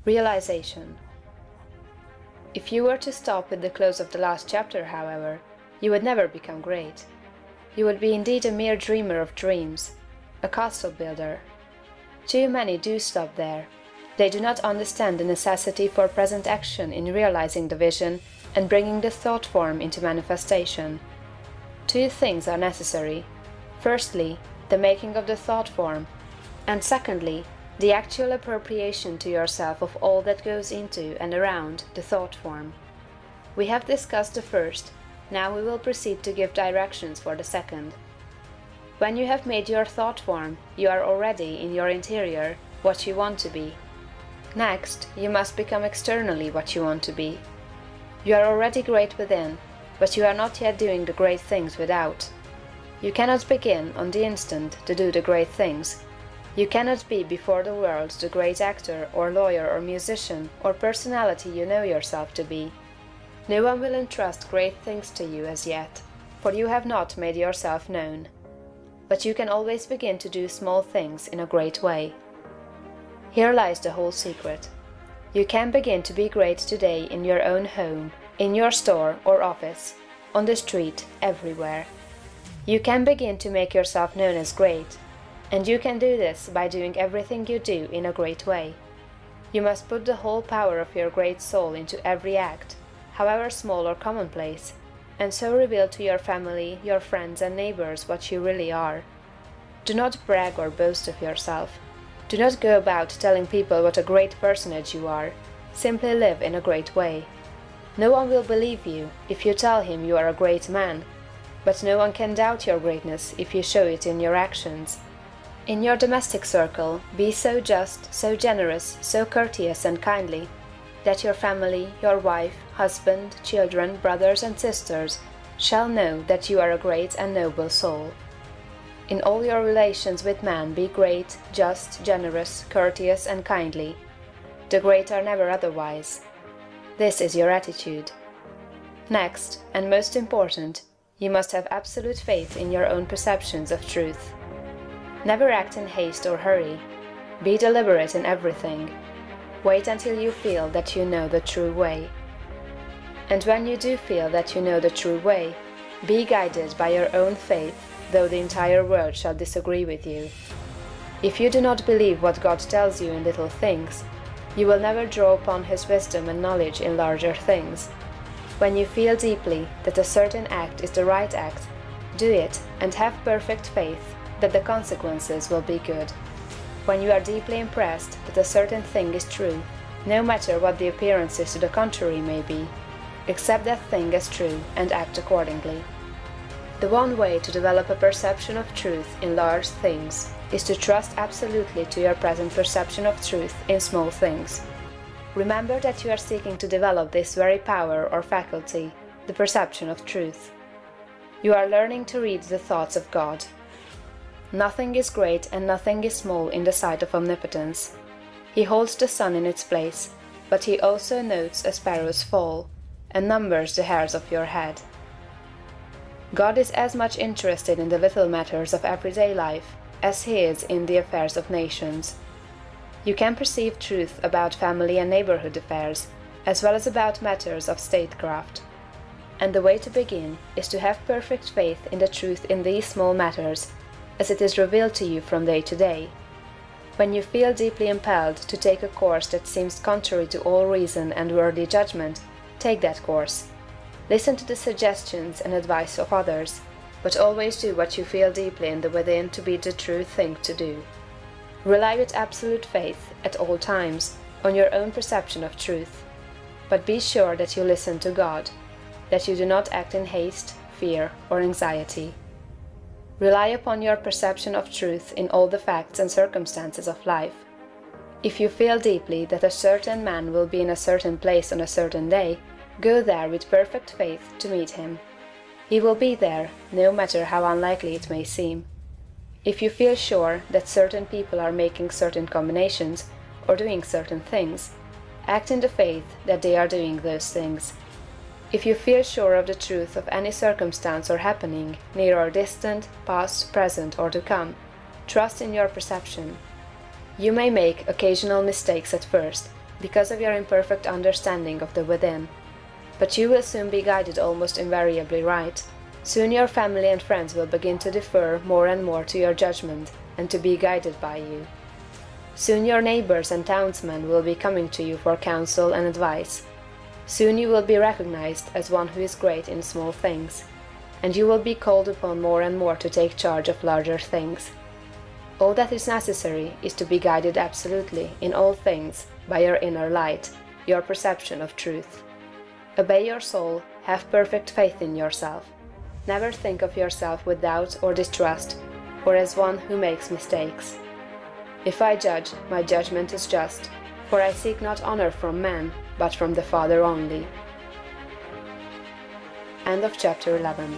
Realization. If you were to stop with the close of the last chapter, however, you would never become great. You would be indeed a mere dreamer of dreams, a castle builder. Too many do stop there. They do not understand the necessity for present action in realizing the vision and bringing the thought form into manifestation. Two things are necessary. Firstly, the making of the thought form, and secondly, the actual appropriation to yourself of all that goes into and around the thought form. We have discussed the first, now we will proceed to give directions for the second. When you have made your thought form, you are already in your interior what you want to be. Next, you must become externally what you want to be. You are already great within, but you are not yet doing the great things without. You cannot begin on the instant to do the great things. You cannot be before the world the great actor or lawyer or musician or personality you know yourself to be. No one will entrust great things to you as yet, for you have not made yourself known. But you can always begin to do small things in a great way. Here lies the whole secret. You can begin to be great today in your own home, in your store or office, on the street, everywhere. You can begin to make yourself known as great, and you can do this by doing everything you do in a great way. You must put the whole power of your great soul into every act, however small or commonplace, and so reveal to your family, your friends and neighbors what you really are. Do not brag or boast of yourself. Do not go about telling people what a great personage you are. Simply live in a great way. No one will believe you if you tell him you are a great man, but no one can doubt your greatness if you show it in your actions. In your domestic circle, be so just, so generous, so courteous and kindly, that your family, your wife, husband, children, brothers and sisters shall know that you are a great and noble soul. In all your relations with man be great, just, generous, courteous and kindly. The great are never otherwise. This is your attitude. Next, and most important, you must have absolute faith in your own perceptions of truth. Never act in haste or hurry. Be deliberate in everything. Wait until you feel that you know the true way. And when you do feel that you know the true way, be guided by your own faith, though the entire world shall disagree with you. If you do not believe what God tells you in little things, you will never draw upon His wisdom and knowledge in larger things. When you feel deeply that a certain act is the right act, do it and have perfect faith that the consequences will be good. When you are deeply impressed that a certain thing is true, no matter what the appearances to the contrary may be, accept that thing as true and act accordingly. The one way to develop a perception of truth in large things is to trust absolutely to your present perception of truth in small things. Remember that you are seeking to develop this very power or faculty, the perception of truth. You are learning to read the thoughts of God. Nothing is great and nothing is small in the sight of omnipotence. He holds the sun in its place, but He also notes a sparrow's fall, and numbers the hairs of your head. God is as much interested in the little matters of everyday life as He is in the affairs of nations. You can perceive truth about family and neighborhood affairs, as well as about matters of statecraft. And the way to begin is to have perfect faith in the truth in these small matters, as it is revealed to you from day to day. When you feel deeply impelled to take a course that seems contrary to all reason and worldly judgment, take that course. Listen to the suggestions and advice of others, but always do what you feel deeply in the within to be the true thing to do. Rely with absolute faith, at all times, on your own perception of truth. But be sure that you listen to God, that you do not act in haste, fear, or anxiety. Rely upon your perception of truth in all the facts and circumstances of life. If you feel deeply that a certain man will be in a certain place on a certain day, go there with perfect faith to meet him. He will be there, no matter how unlikely it may seem. If you feel sure that certain people are making certain combinations or doing certain things, act in the faith that they are doing those things. If you feel sure of the truth of any circumstance or happening, near or distant, past, present, or to come, trust in your perception. You may make occasional mistakes at first, because of your imperfect understanding of the within. But you will soon be guided almost invariably right. Soon your family and friends will begin to defer more and more to your judgment and to be guided by you. Soon your neighbors and townsmen will be coming to you for counsel and advice. Soon you will be recognized as one who is great in small things, and you will be called upon more and more to take charge of larger things. All that is necessary is to be guided absolutely in all things by your inner light, your perception of truth. Obey your soul, have perfect faith in yourself. Never think of yourself with doubt or distrust, or as one who makes mistakes. If I judge, my judgment is just, for I seek not honor from man, but from the Father only. End of chapter 11.